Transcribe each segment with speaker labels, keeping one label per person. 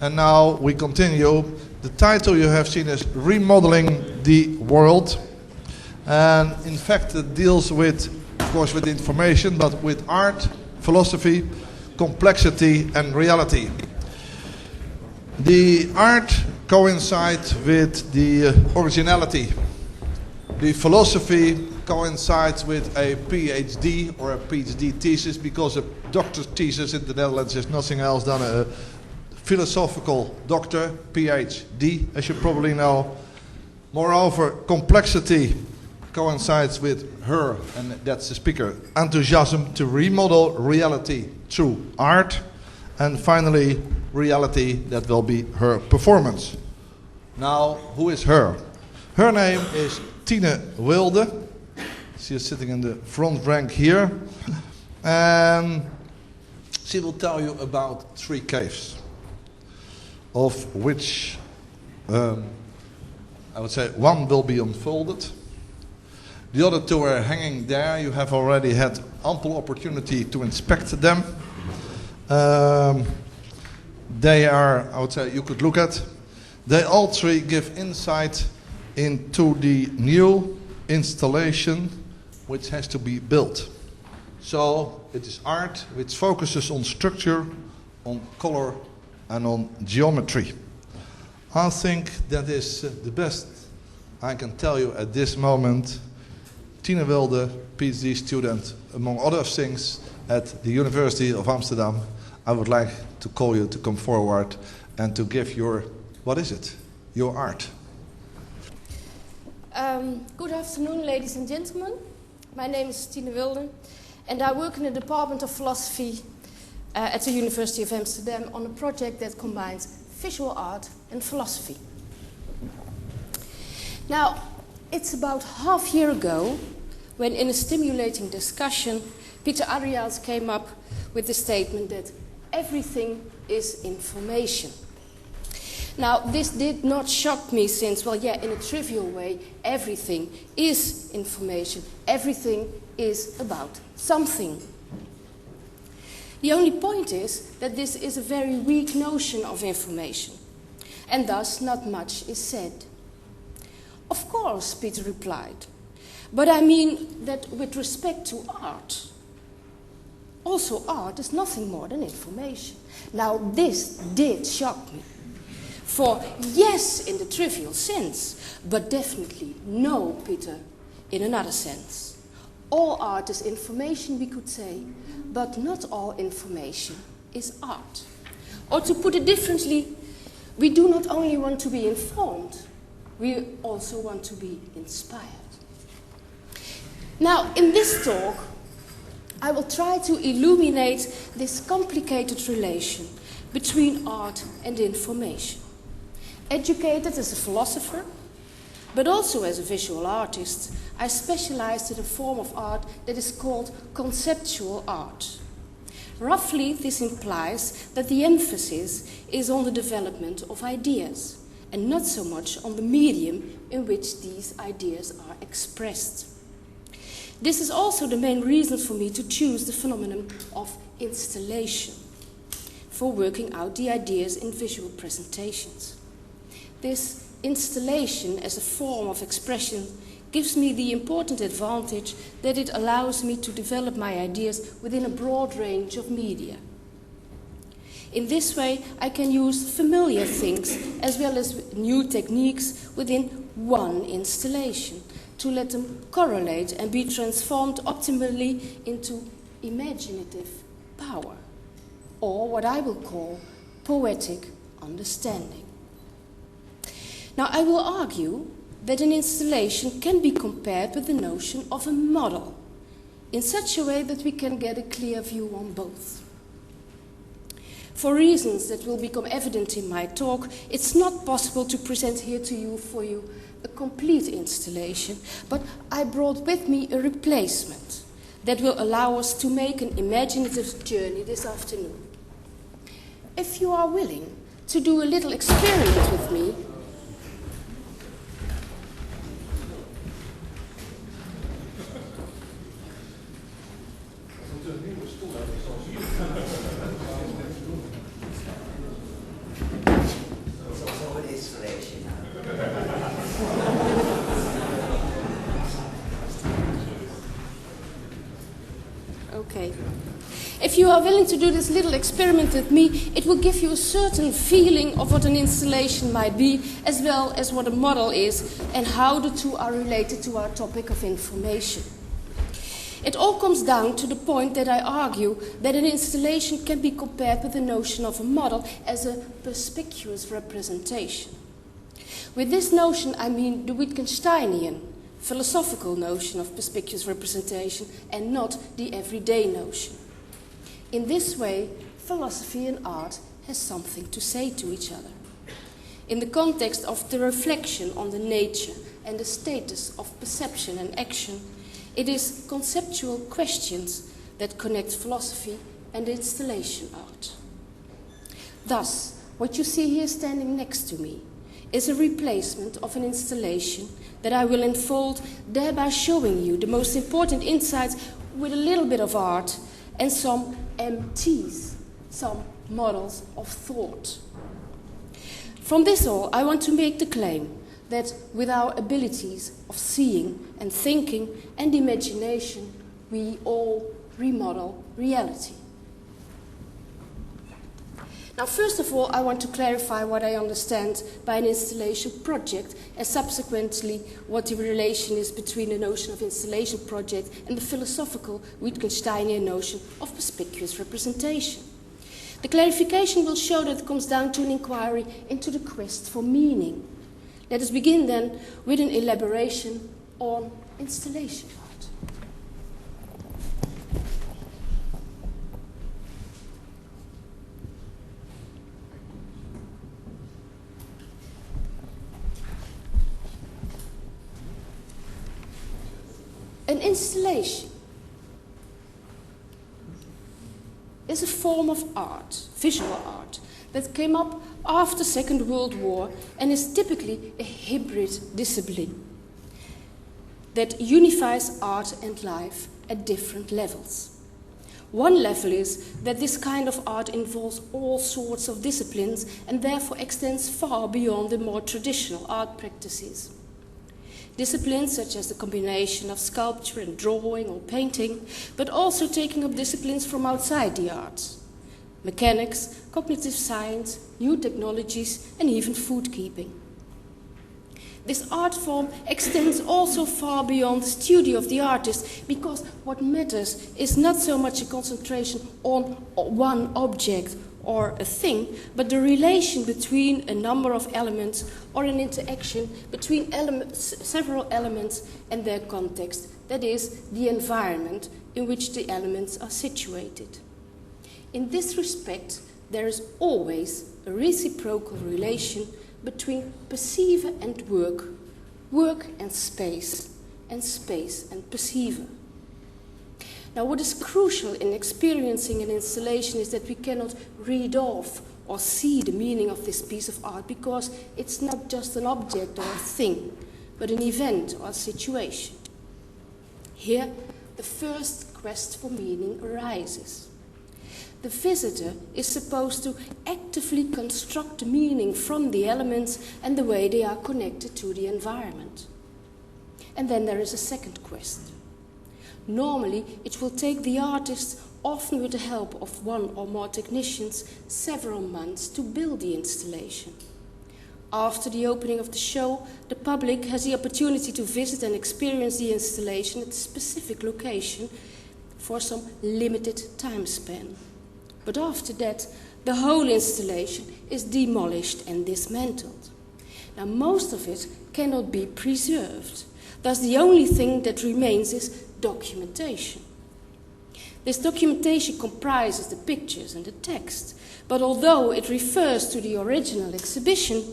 Speaker 1: And now we continue. The title you have seen is Remodeling the World. And in fact it deals with, of course, with information, but with art, philosophy, complexity and reality. The art coincides with the originality. The philosophy coincides with a PhD or a PhD thesis, because a doctor's thesis in the Netherlands is nothing else than a philosophical doctor, PhD, as you probably know. Moreover, complexity coincides with her, and that's the speaker, enthusiasm to remodel reality through art. And finally, reality, that will be her performance. Now, who is her? Her name is Tine Wilde. She is sitting in the front rank here. And she will tell you about 3 caves, of which I would say 1 will be unfolded. The other 2 are hanging there. You have already had ample opportunity to inspect them. They are, I would say, you could look at. They all 3 give insight into the new installation which has to be built. So it is art which focuses on structure, on color and on geometry. I think that is the best I can tell you at this moment. Tine Wilde, PhD student, among other things, at the University of Amsterdam. I would like to call you to come forward and to give your, what is it? Your art.
Speaker 2: Good afternoon, ladies and gentlemen. My name is Tine Wilde, and I work in the Department of Philosophy at the University of Amsterdam on a project that combines visual art and philosophy. Now, it's about half a year ago when, in a stimulating discussion, Pieter Adriaans came up with the statement that everything is information. Now, this did not shock me since, well, yeah, in a trivial way, everything is information. Everything is about something. The only point is that this is a very weak notion of information, and thus not much is said. Of course, Pieter replied, but I mean that with respect to art, also art is nothing more than information. Now, this did shock me. For yes, in the trivial sense, but definitely no, Pieter, in another sense. All art is information, we could say, but not all information is art. Or to put it differently, we do not only want to be informed, we also want to be inspired. Now, in this talk, I will try to illuminate this complicated relation between art and information. Educated as a philosopher, but also as a visual artist, I specialized in a form of art that is called conceptual art. Roughly, this implies that the emphasis is on the development of ideas, and not so much on the medium in which these ideas are expressed. This is also the main reason for me to choose the phenomenon of installation for working out the ideas in visual presentations. This installation as a form of expression gives me the important advantage that it allows me to develop my ideas within a broad range of media. In this way, I can use familiar things as well as new techniques within one installation to let them correlate and be transformed optimally into imaginative power, or what I will call poetic understanding. Now, I will argue that an installation can be compared with the notion of a model in such a way that we can get a clear view on both. For reasons that will become evident in my talk, it's not possible to present here to you for you a complete installation, but I brought with me a replacement that will allow us to make an imaginative journey this afternoon. If you are willing to do a little experiment with me, If you are willing to do this little experiment with me, it will give you a certain feeling of what an installation might be, as well as what a model is, and how the two are related to our topic of information. It all comes down to the point that I argue that an installation can be compared with the notion of a model as a perspicuous representation. With this notion, I mean the Wittgensteinian, philosophical notion of perspicuous representation and not the everyday notion. In this way, philosophy and art has something to say to each other. In the context of the reflection on the nature and the status of perception and action, it is conceptual questions that connect philosophy and installation art. Thus, what you see here standing next to me is a replacement of an installation that I will unfold, thereby showing you the most important insights with a little bit of art and some MTs, some models of thought. From this all, I want to make the claim that with our abilities of seeing and thinking and imagination, we all remodel reality. Now, first of all, I want to clarify what I understand by an installation project, and subsequently what the relation is between the notion of installation project and the philosophical Wittgensteinian notion of perspicuous representation. The clarification will show that it comes down to an inquiry into the quest for meaning. Let us begin then with an elaboration on installation art. An installation is a form of art, visual art, that came up after the Second World War and is typically a hybrid discipline that unifies art and life at different levels. One level is that this kind of art involves all sorts of disciplines and therefore extends far beyond the more traditional art practices. Disciplines such as the combination of sculpture and drawing or painting, but also taking up disciplines from outside the arts. Mechanics, cognitive science, new technologies, and even food keeping. This art form extends also far beyond the studio of the artist, because what matters is not so much a concentration on one object or a thing, but the relation between a number of elements or an interaction between several elements and their context, that is, the environment in which the elements are situated. In this respect, there is always a reciprocal relation between perceiver and work and space and perceiver. Now, what is crucial in experiencing an installation is that we cannot read off or see the meaning of this piece of art, because it's not just an object or a thing, but an event or a situation. Here, the first quest for meaning arises. The visitor is supposed to actively construct meaning from the elements and the way they are connected to the environment. And then there is a second quest. Normally, it will take the artist, often with the help of one or more technicians, several months to build the installation. After the opening of the show, the public has the opportunity to visit and experience the installation at a specific location for some limited time span. But after that, the whole installation is demolished and dismantled. Now, most of it cannot be preserved. Thus, the only thing that remains is documentation. This documentation comprises the pictures and the text, but although it refers to the original exhibition,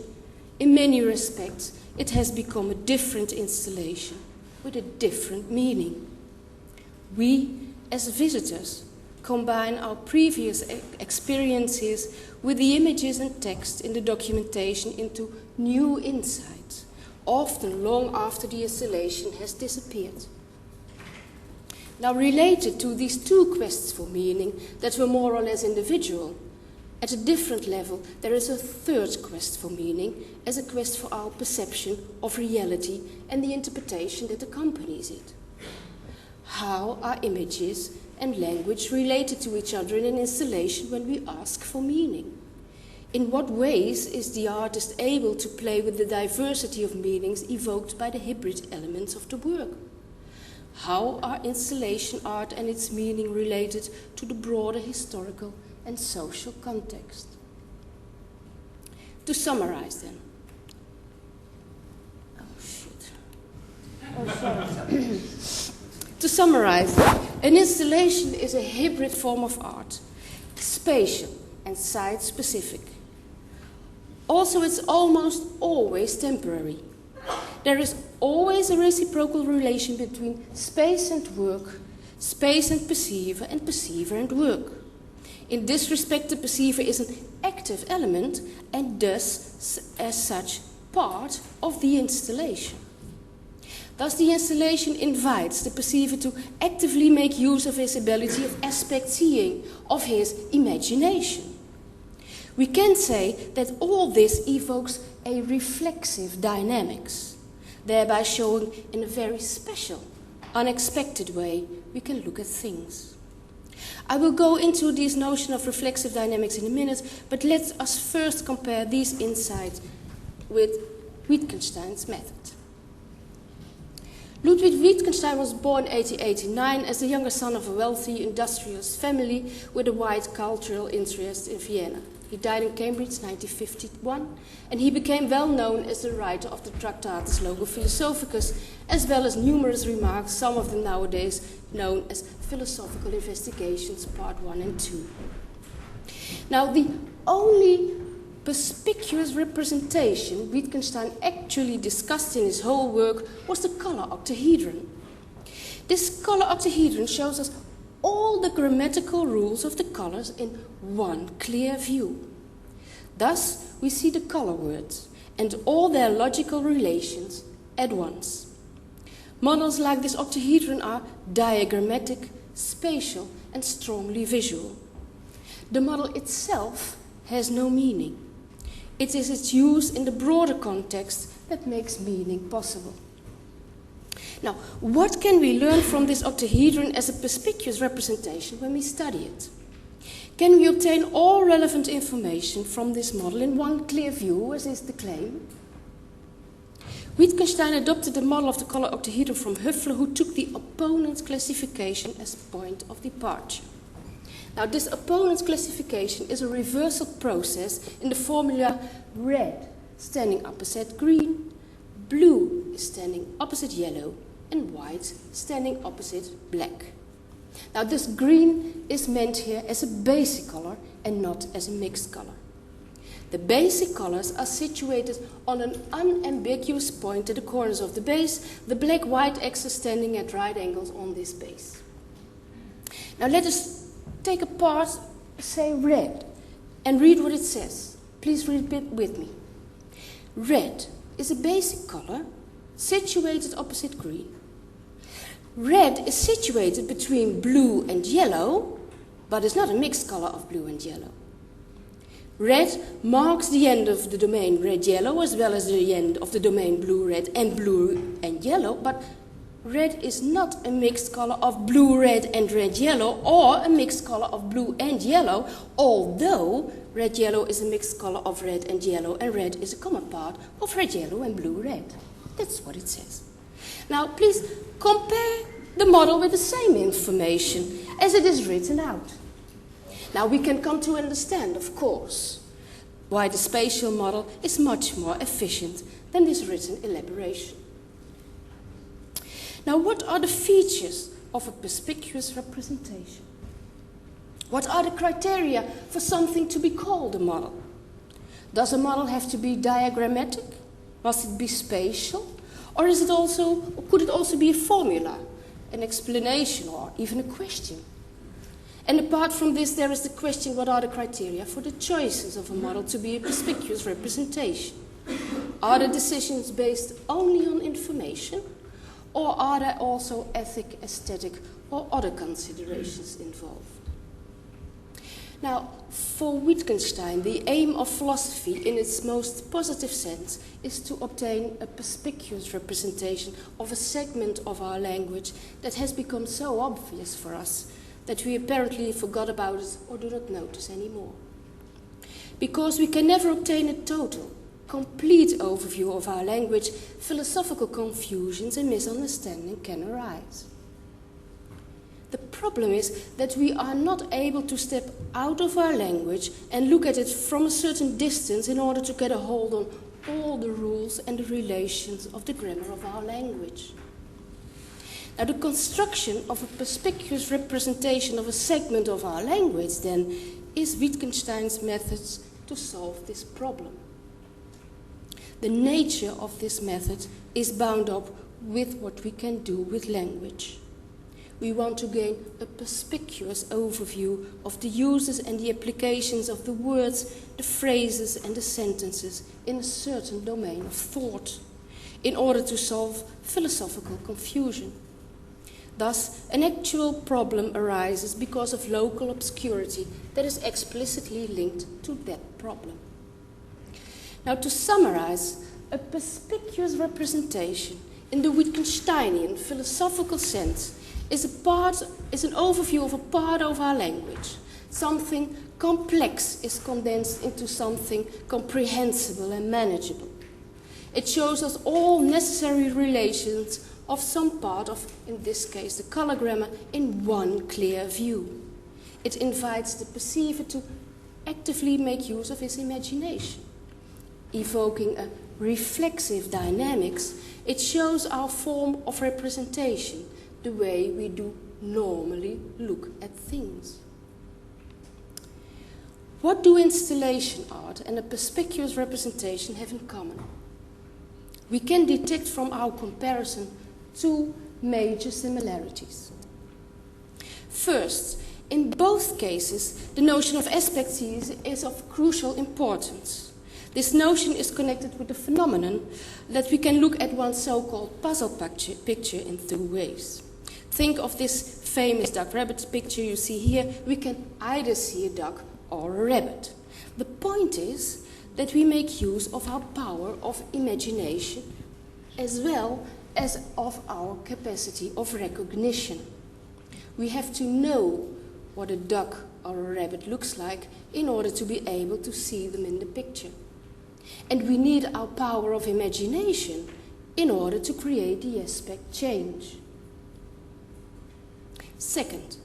Speaker 2: in many respects it has become a different installation with a different meaning. We, as visitors, combine our previous experiences with the images and text in the documentation into new insights, often long after the installation has disappeared. Now, related to these two quests for meaning that were more or less individual, at a different level there is a third quest for meaning, as a quest for our perception of reality and the interpretation that accompanies it. How are images and language related to each other in an installation when we ask for meaning? In what ways is the artist able to play with the diversity of meanings evoked by the hybrid elements of the work? How are installation art and its meaning related to the broader historical and social context? To summarize then. To summarize, an installation is a hybrid form of art, spatial and site-specific. Also, it's almost always temporary. There is always a reciprocal relation between space and work, space and perceiver and work. In this respect, the perceiver is an active element and thus, as such, part of the installation. Thus, the installation invites the perceiver to actively make use of his ability of aspect seeing, of his imagination. We can say that all this evokes a reflexive dynamics, thereby showing in a very special, unexpected way we can look at things. I will go into this notion of reflexive dynamics in a minute, but let us first compare these insights with Wittgenstein's method. Ludwig Wittgenstein was born 1889 as the younger son of a wealthy industrialist family with a wide cultural interest in Vienna. He died in Cambridge in 1951, and he became well known as the writer of the Tractatus Logo Philosophicus, as well as numerous remarks, some of them nowadays known as Philosophical Investigations Part 1 and 2. Now, the only perspicuous representation Wittgenstein actually discussed in his whole work was the color octahedron. This color octahedron shows us all the grammatical rules of the colors in one clear view. Thus, we see the color words and all their logical relations at once. Models like this octahedron are diagrammatic, spatial, and strongly visual. The model itself has no meaning. It is its use in the broader context that makes meaning possible. Now, what can we learn from this octahedron as a perspicuous representation when we study it? Can we obtain all relevant information from this model in one clear view, as is the claim? Wittgenstein adopted the model of the color octahedron from Höffler, who took the opponent's classification as point of departure. Now, this opponent's classification is a reversal process in the formula red standing opposite green, blue is standing opposite yellow, and white standing opposite black. Now, this green is meant here as a basic color and not as a mixed color. The basic colors are situated on an unambiguous point at the corners of the base, the black-white axis standing at right angles on this base. Now, let us take apart, say, red, and read what it says. Please read it with me. Red is a basic color situated opposite green. Red is situated between blue and yellow, but is not a mixed color of blue and yellow. Red marks the end of the domain red-yellow, as well as the end of the domain blue-red and blue and yellow, but red is not a mixed color of blue-red and red-yellow, or a mixed color of blue and yellow, although red-yellow is a mixed color of red and yellow, and red is a common part of red-yellow and blue-red. That's what it says. Now, please compare the model with the same information as it is written out. Now, we can come to understand, of course, why the spatial model is much more efficient than this written elaboration. Now, what are the features of a perspicuous representation? What are the criteria for something to be called a model? Does a model have to be diagrammatic? Must it be spatial? Or could it also be a formula, an explanation, or even a question? And apart from this, there is the question, what are the criteria for the choices of a model to be a perspicuous representation? Are the decisions based only on information? Or are there also ethic, aesthetic, or other considerations involved? Now, for Wittgenstein, the aim of philosophy in its most positive sense is to obtain a perspicuous representation of a segment of our language that has become so obvious for us that we apparently forgot about it or do not notice anymore. Because we can never obtain a total, complete overview of our language, philosophical confusions and misunderstanding can arise. The problem is that we are not able to step out of our language and look at it from a certain distance in order to get a hold on all the rules and the relations of the grammar of our language. Now, the construction of a perspicuous representation of a segment of our language, then, is Wittgenstein's methods to solve this problem. The nature of this method is bound up with what we can do with language. We want to gain a perspicuous overview of the uses and the applications of the words, the phrases and the sentences in a certain domain of thought, in order to solve philosophical confusion. Thus, an actual problem arises because of local obscurity that is explicitly linked to that problem. Now, to summarize, a perspicuous representation in the Wittgensteinian philosophical sense is an overview of a part of our language. Something complex is condensed into something comprehensible and manageable. It shows us all necessary relations of some part of, in this case, the color grammar, in one clear view. It invites the perceiver to actively make use of his imagination. Evoking a reflexive dynamics, it shows our form of representation, the way we do normally look at things. What do installation art and a perspicuous representation have in common? We can detect from our comparison two major similarities. First, in both cases, the notion of aspect is of crucial importance. This notion is connected with the phenomenon that we can look at one so-called puzzle picture in two ways. Think of this famous duck-rabbit picture you see here. We can either see a duck or a rabbit. The point is that we make use of our power of imagination as well as of our capacity of recognition. We have to know what a duck or a rabbit looks like in order to be able to see them in the picture. And we need our power of imagination in order to create the aspect change. Second,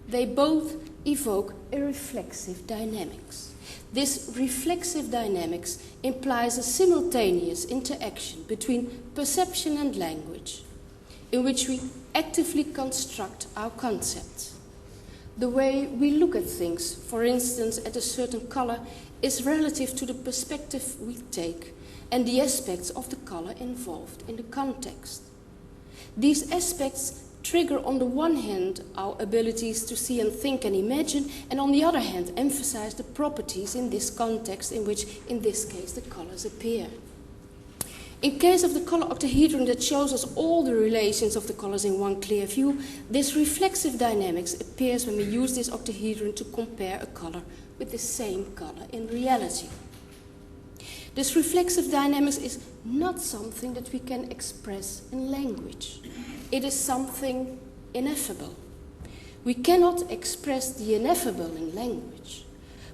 Speaker 2: they both evoke a reflexive dynamics. This reflexive dynamics implies a simultaneous interaction between perception and language, in which we actively construct our concepts. The way we look at things, for instance, at a certain color, is relative to the perspective we take and the aspects of the color involved in the context. These aspects trigger on the one hand our abilities to see and think and imagine, and on the other hand emphasize the properties in this context in which, in this case, the colors appear. In case of the color octahedron that shows us all the relations of the colors in one clear view, this reflexive dynamics appears when we use this octahedron to compare a color with the same color in reality. This reflexive dynamics is not something that we can express in language. It is something ineffable. We cannot express the ineffable in language,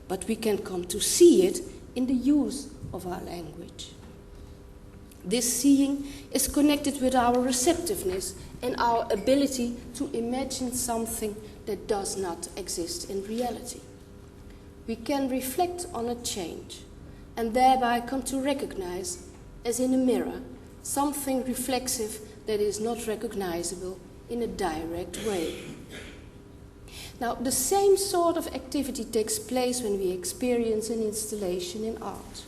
Speaker 2: but we can come to see it in the use of our language. This seeing is connected with our receptiveness and our ability to imagine something that does not exist in reality. We can reflect on a change and thereby come to recognize, as in a mirror, something reflexive that is not recognizable in a direct way. Now, the same sort of activity takes place when we experience an installation in art.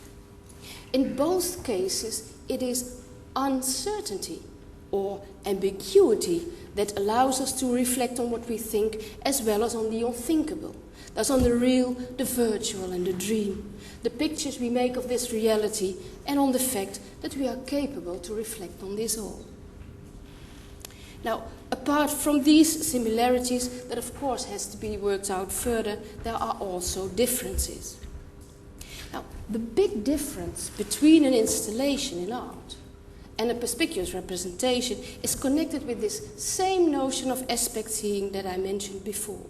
Speaker 2: In both cases, it is uncertainty or ambiguity that allows us to reflect on what we think as well as on the unthinkable. Thus on the real, the virtual and the dream, the pictures we make of this reality, and on the fact that we are capable to reflect on this all. Now, apart from these similarities, that of course has to be worked out further, there are also differences. Now, the big difference between an installation in art and a perspicuous representation is connected with this same notion of aspect seeing that I mentioned before.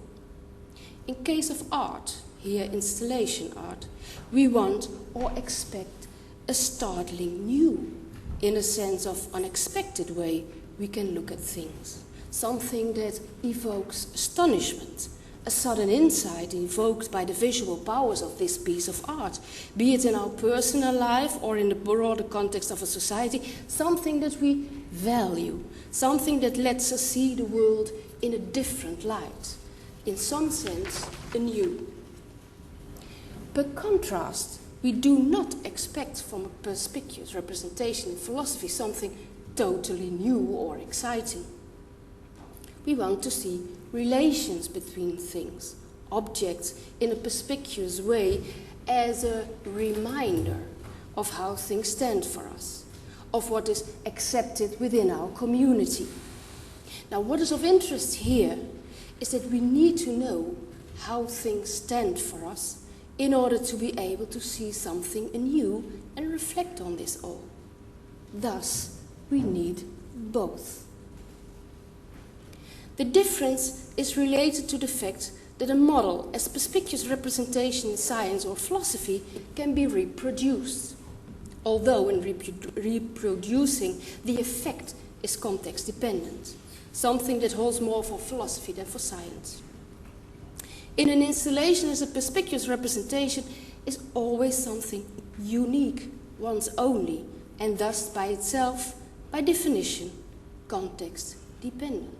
Speaker 2: In case of art, here installation art, we want or expect a startling new, in a sense of unexpected way we can look at things. Something that evokes astonishment, a sudden insight evoked by the visual powers of this piece of art, be it in our personal life or in the broader context of a society, something that we value, something that lets us see the world in a different light, in some sense, anew. Per contrast, we do not expect from a perspicuous representation in philosophy something totally new or exciting. We want to see relations between things, objects, in a perspicuous way as a reminder of how things stand for us, of what is accepted within our community. Now, what is of interest here is that we need to know how things stand for us in order to be able to see something anew and reflect on this all. Thus, we need both. The difference is related to the fact that a model as perspicuous representation in science or philosophy can be reproduced, although in reproducing the effect is context dependent, something that holds more for philosophy than for science. In an installation as a perspicuous representation is always something unique, once only, and thus by itself, by definition, context dependent.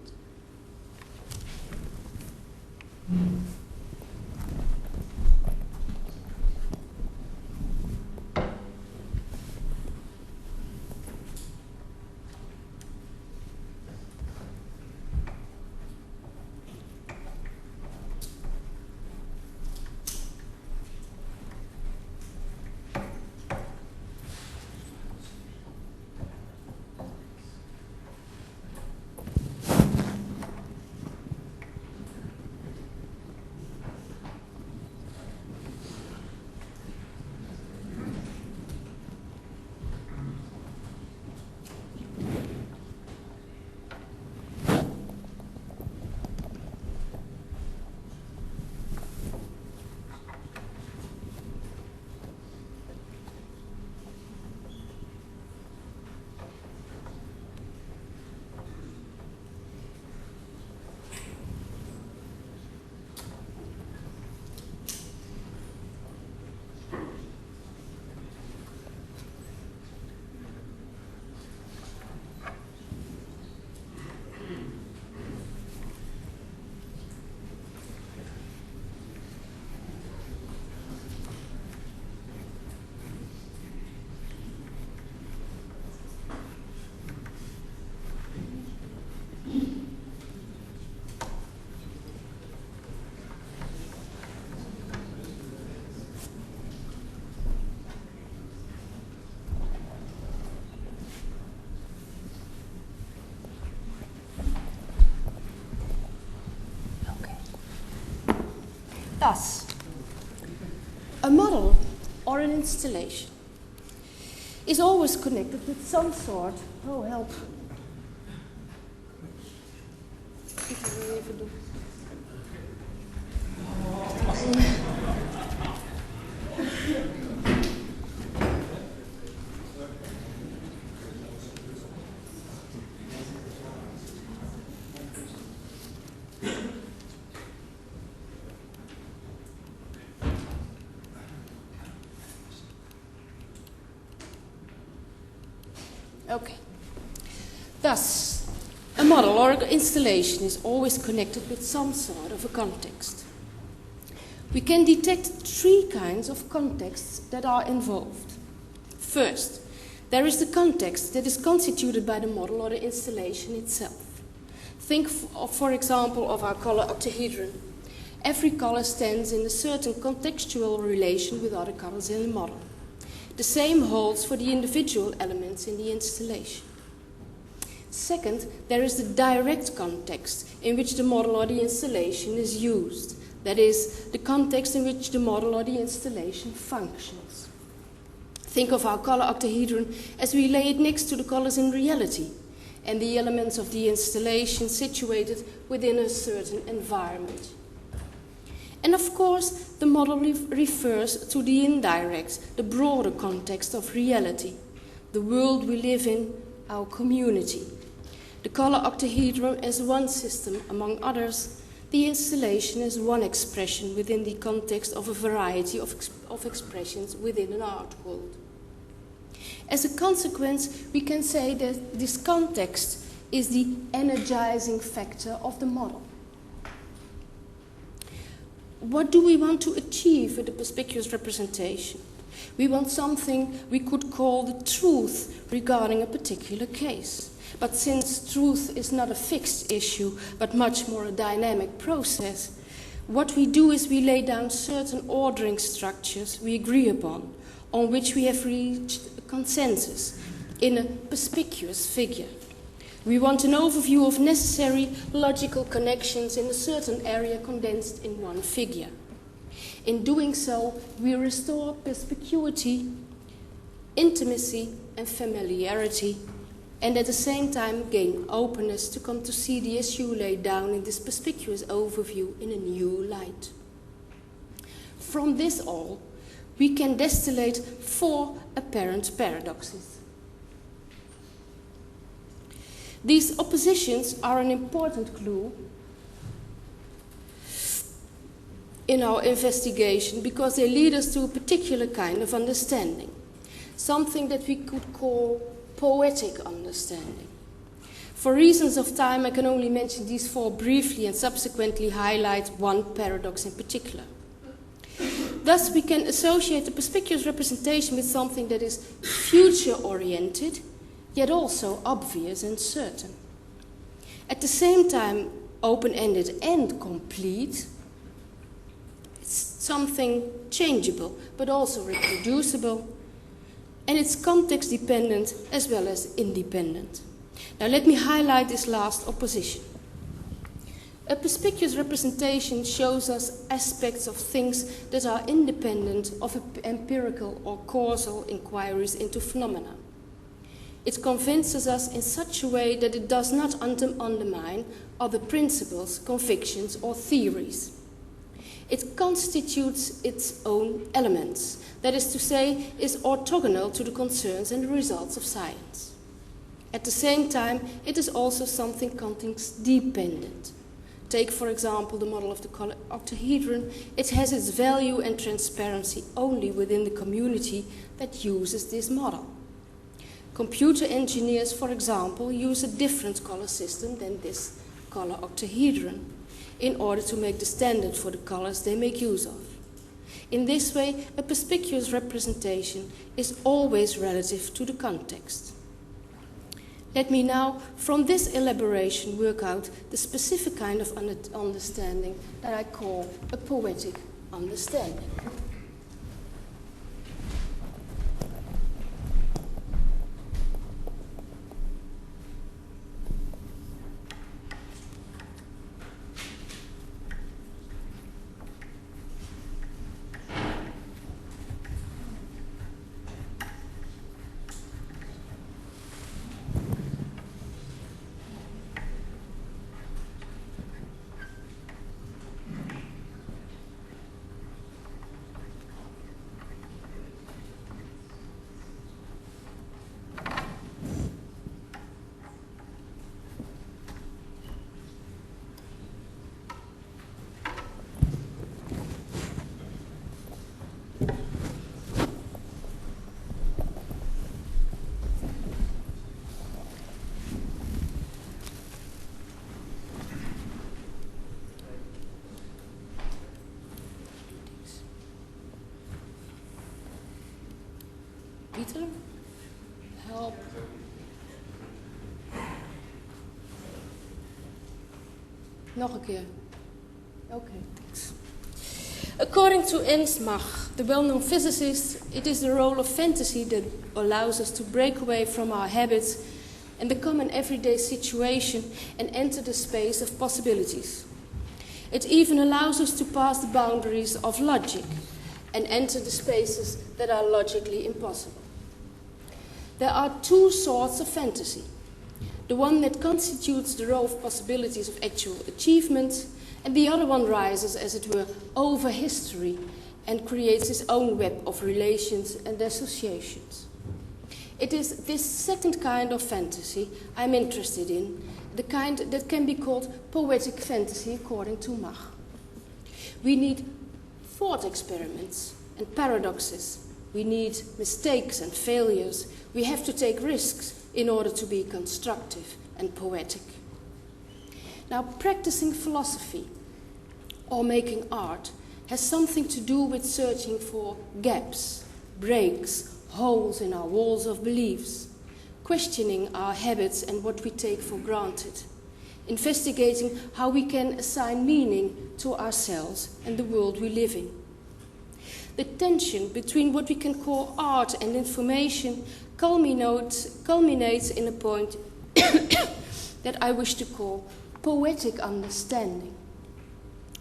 Speaker 2: Thus, a model or an installation is always connected with some sort. Oh, help. Okay. Thus, a model or installation is always connected with some sort of a context. We can detect three kinds of contexts that are involved. First, there is the context that is constituted by the model or the installation itself. Think, for example, of our color octahedron. Every color stands in a certain contextual relation with other colors in the model. The same holds for the individual elements in the installation. Second, there is the direct context in which the model or the installation is used. That is, the context in which the model or the installation functions. Think of our color octahedron as we lay it next to the colors in reality and the elements of the installation situated within a certain environment. And of course, the model refers to the indirect, the broader context of reality, the world we live in, our community. The color octahedron is one system among others. The installation is one expression within the context of a variety of expressions within an art world. As a consequence, we can say that this context is the energizing factor of the model. What do we want to achieve with the perspicuous representation? We want something we could call the truth regarding a particular case. But since truth is not a fixed issue, but much more a dynamic process, what we do is we lay down certain ordering structures we agree upon, on which we have reached a consensus in a perspicuous figure. We want an overview of necessary logical connections in a certain area condensed in one figure. In doing so, we restore perspicuity, intimacy, and familiarity, and at the same time gain openness to come to see the issue laid down in this perspicuous overview in a new light. From this all, we can distillate 4 apparent paradoxes. These oppositions are an important clue in our investigation because they lead us to a particular kind of understanding, something that we could call poetic understanding. For reasons of time, I can only mention these 4 briefly and subsequently highlight one paradox in particular. Thus, we can associate the perspicuous representation with something that is future-oriented, yet also obvious and certain. At the same time, open-ended and complete. It's something changeable, but also reproducible, and it's context-dependent as well as independent. Now let me highlight this last opposition. A perspicuous representation shows us aspects of things that are independent of empirical or causal inquiries into phenomena. It convinces us in such a way that it does not undermine other principles, convictions, or theories. It constitutes its own elements, that is to say, is orthogonal to the concerns and the results of science. At the same time, it is also something context-dependent. Take, for example, the model of the octahedron. It has its value and transparency only within the community that uses this model. Computer engineers, for example, use a different color system than this color octahedron in order to make the standard for the colors they make use of. In this way, a perspicuous representation is always relative to the context. Let me now, from this elaboration, work out the specific kind of understanding that I call a poetic understanding. Pieter, help. Nog een keer. Okay, thanks. According to Ernst Mach, the well-known physicist, it is the role of fantasy that allows us to break away from our habits and become an everyday situation and enter the space of possibilities. It even allows us to pass the boundaries of logic and enter the spaces that are logically impossible. There are 2 sorts of fantasy. The one that constitutes the row of possibilities of actual achievement, and the other one rises, as it were, over history and creates its own web of relations and associations. It is this second kind of fantasy I'm interested in, the kind that can be called poetic fantasy according to Mach. We need thought experiments and paradoxes. We need mistakes and failures. We have to take risks in order to be constructive and poetic. Now, practicing philosophy or making art has something to do with searching for gaps, breaks, holes in our walls of beliefs, questioning our habits and what we take for granted, investigating how we can assign meaning to ourselves and the world we live in. The tension between what we can call art and information culminates in a point that I wish to call poetic understanding.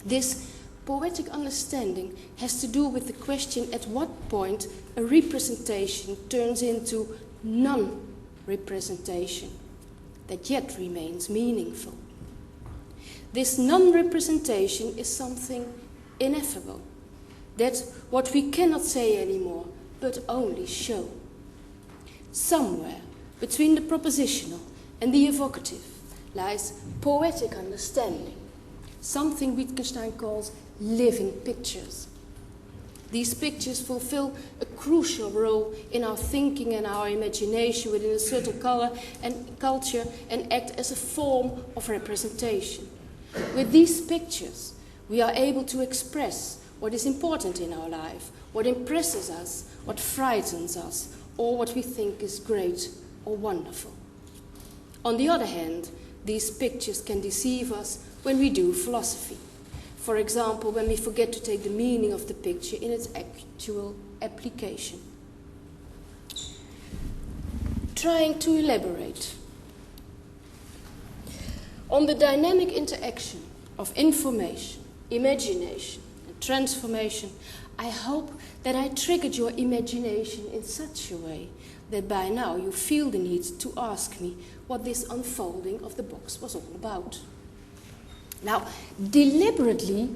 Speaker 2: This poetic understanding has to do with the question at what point a representation turns into non-representation that yet remains meaningful. This non-representation is something ineffable. That's what we cannot say anymore, but only show. Somewhere between the propositional and the evocative lies poetic understanding, something Wittgenstein calls living pictures. These pictures fulfill a crucial role in our thinking and our imagination within a certain color and culture and act as a form of representation. With these pictures, we are able to express what is important in our life, what impresses us, what frightens us, or what we think is great or wonderful. On the other hand, these pictures can deceive us when we do philosophy. For example, when we forget to take the meaning of the picture in its actual application. Trying to elaborate on the dynamic interaction of information, imagination, and transformation, I hope that I triggered your imagination in such a way that by now you feel the need to ask me what this unfolding of the box was all about. Now, deliberately,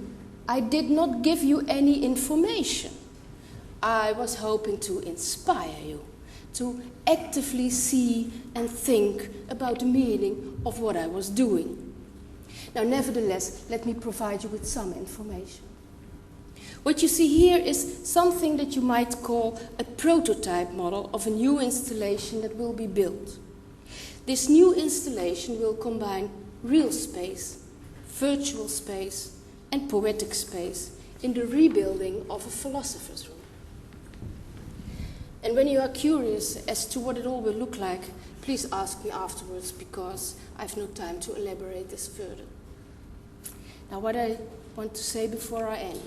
Speaker 2: I did not give you any information. I was hoping to inspire you, to actively see and think about the meaning of what I was doing. Now, nevertheless, let me provide you with some information. What you see here is something that you might call a prototype model of a new installation that will be built. This new installation will combine real space, virtual space, and poetic space in the rebuilding of a philosopher's room. And when you are curious as to what it all will look like, please ask me afterwards, because I have no time to elaborate this further. Now, what I want to say before I end.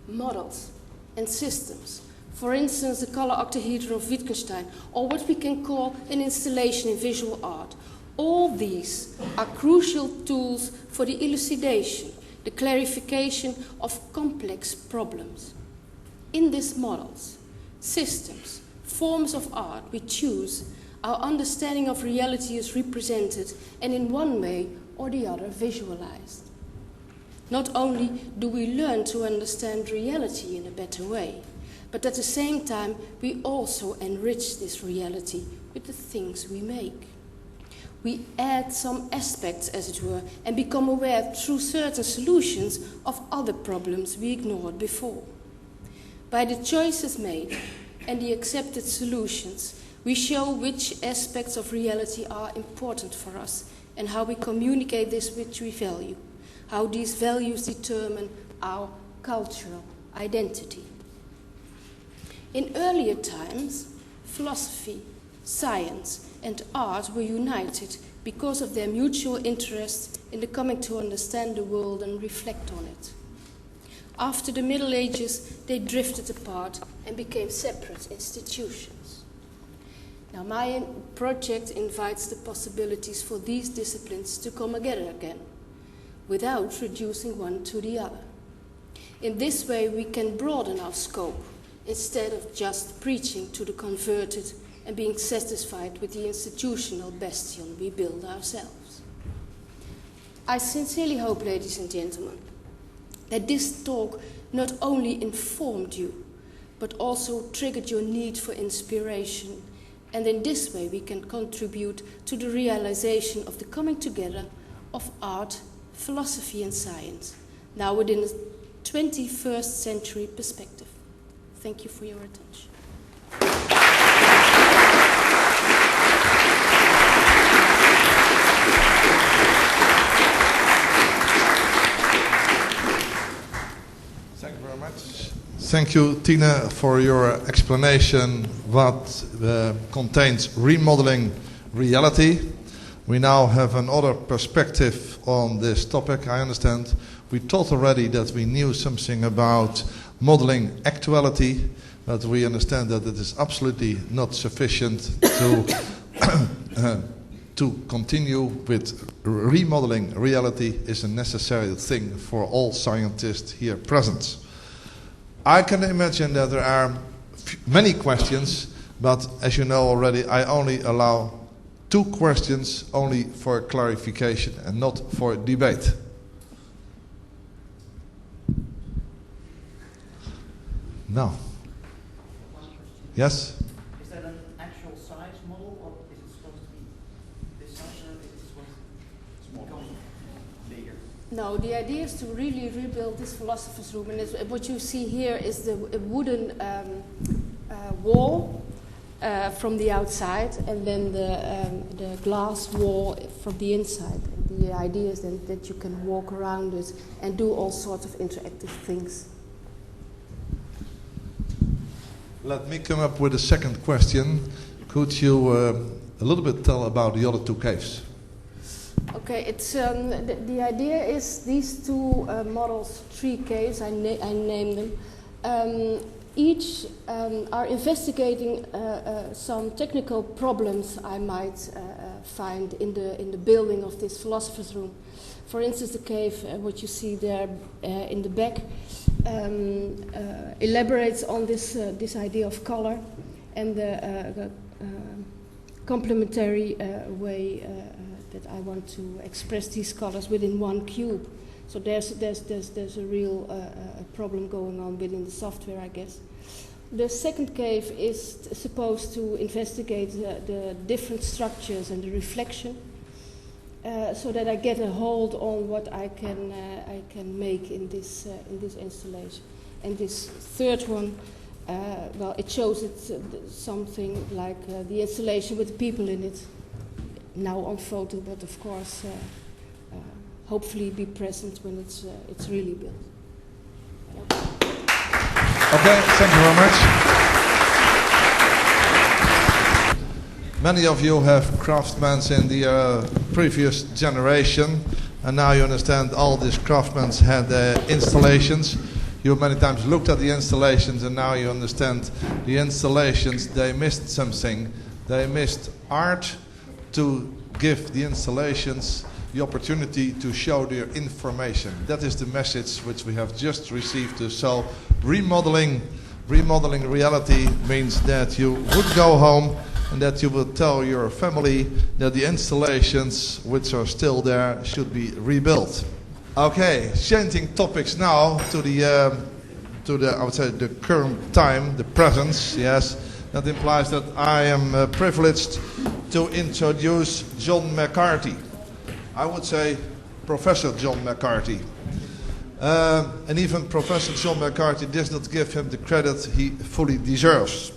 Speaker 2: Models and systems, for instance, the color octahedron of Wittgenstein, or what we can call an installation in visual art. All these are crucial tools for the elucidation, the clarification of complex problems. In these models, systems, forms of art we choose, our understanding of reality is represented and in one way or the other visualized. Not only do we learn to understand reality in a better way, but at the same time we also enrich this reality with the things we make. We add some aspects, as it were, and become aware through certain solutions of other problems we ignored before. By the choices made and the accepted solutions, we show which aspects of reality are important for us and how we communicate this which we value, how these values determine our cultural identity. In earlier times, philosophy, science, and art were united because of their mutual interest in the coming to understand the world and reflect on it. After the Middle Ages, they drifted apart and became separate institutions. Now, my project invites the possibilities for these disciplines to come together again, without reducing one to the other. In this way, we can broaden our scope, instead of just preaching to the converted and being satisfied with the institutional bastion we build ourselves. I sincerely hope, ladies and gentlemen, that this talk not only informed you, but also triggered your need for inspiration. And in this way we can contribute to the realization of the coming together of art, philosophy and science, now within a 21st century perspective. Thank you for your attention.
Speaker 1: Thank you very much. Thank you, Tine, for your explanation what contains remodeling reality. We now have another perspective on this topic, I understand. We thought already that we knew something about modeling actuality, but we understand that it is absolutely not sufficient to to continue with remodeling reality is a necessary thing for all scientists here present. I can imagine that there are many questions, but as you know already, I only allow 2 questions only for clarification and not for debate. No. Yes?
Speaker 3: Is that an actual size model, or is it supposed to be this size, or is it supposed to become bigger?
Speaker 2: No, the idea is to really rebuild this philosopher's room, and what you see here is the wooden wall from the outside, and then the glass wall from the inside. And the idea is then that you can walk around it and do all sorts of interactive things.
Speaker 1: Let me come up with a second question. Could you a little bit tell about the other 2 caves?
Speaker 2: Okay, it's the idea is these 2 models, 3 caves, I named them. Each are investigating some technical problems I might find in the building of this philosopher's room. For instance, the cave, what you see there in the back, elaborates on this idea of color and the complementary way that I want to express these colors within one cube. So there's a real problem going on within the software, I guess. The second cave is supposed to investigate the different structures and the reflection, so that I get a hold on what I can make in this installation. And this third one, well, it shows something like the installation with the people in it, now on photo, but of course, hopefully be present when it's really built.
Speaker 1: Okay, thank you very much. Many of you have craftsmen in the previous generation, and now you understand all these craftsmen had installations. You many times looked at the installations, and now you understand the installations, they missed something. They missed art to give the installations the opportunity to show their information. That is the message which we have just received. So remodeling reality means that you would go home and that you will tell your family that the installations which are still there should be rebuilt. Okay, changing topics now to the I would say the current time, the present. Yes, that implies that I am privileged to introduce John McCarthy. I would say Professor John McCarthy. And even Professor John McCarthy does not give him the credit he fully deserves.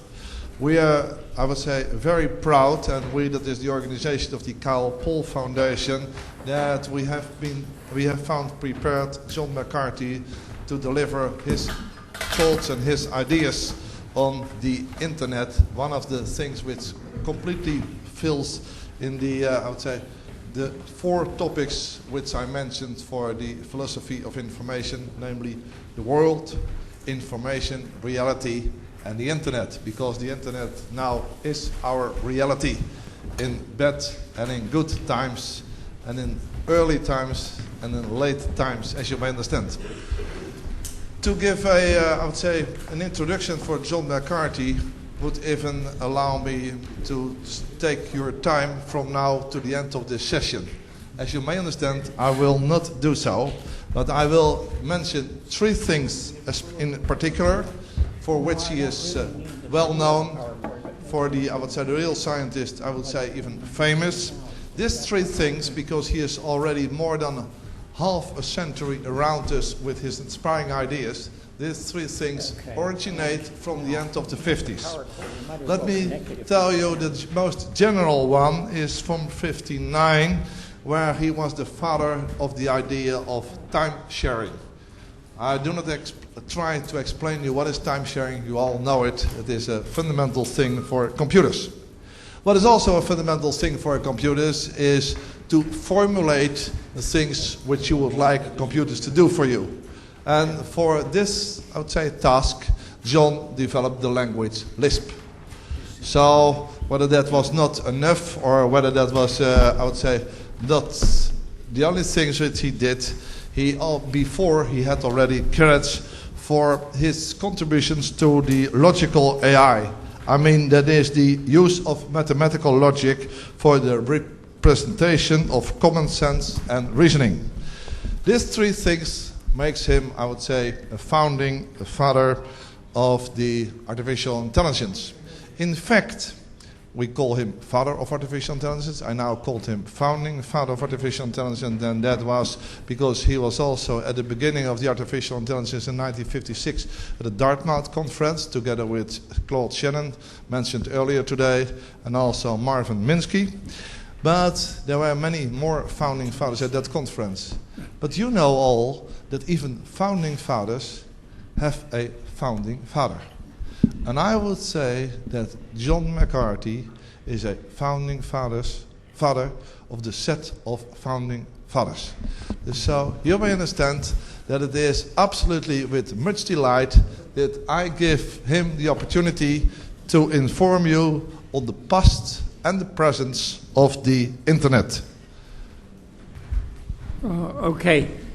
Speaker 1: We are, I would say, very proud, and we, that is the organization of the Karl Poll Foundation, that we have found prepared John McCarthy to deliver his thoughts and his ideas on the internet. One of the things which completely fills in the, I would say, the 4 topics which I mentioned for the philosophy of information, namely the world, information, reality, and the internet, because the internet now is our reality in bad and in good times, and in early times and in late times, as you may understand. To give I would say, an introduction for John McCarthy would even allow me to take your time from now to the end of this session. As you may understand, I will not do so, but I will mention 3 things in particular for which he is well known, for the, I would say, the real scientist, I would say even famous. These 3 things, because he is already more than half a century around us with his inspiring ideas, these 3 things originate from the end of the 50s. Let me tell you the most general one is from 59, where he was the father of the idea of time sharing. I do not try to explain you what is time sharing. You all know it. It is a fundamental thing for computers. What is also a fundamental thing for computers is to formulate the things which you would like computers to do for you. And for this, I would say, task, John developed the language Lisp. So whether that was not enough or whether that was, I would say, not the only things which he did, before he had already credits for his contributions to the logical AI. I mean, that is the use of mathematical logic for the representation of common sense and reasoning. These 3 things makes him, I would say, a father of the artificial intelligence. In fact, we call him father of artificial intelligence. I now called him founding father of artificial intelligence, and that was because he was also at the beginning of the artificial intelligence in 1956 at the Dartmouth conference, together with Claude Shannon, mentioned earlier today, and also Marvin Minsky. But there were many more founding fathers at that conference. But you know all that even founding fathers have a founding father. And I would say that John McCarthy is a founding father of the set of founding fathers. So you may understand that it is absolutely with much delight that I give him the opportunity to inform you on the past and the presence of the internet.
Speaker 4: Okay.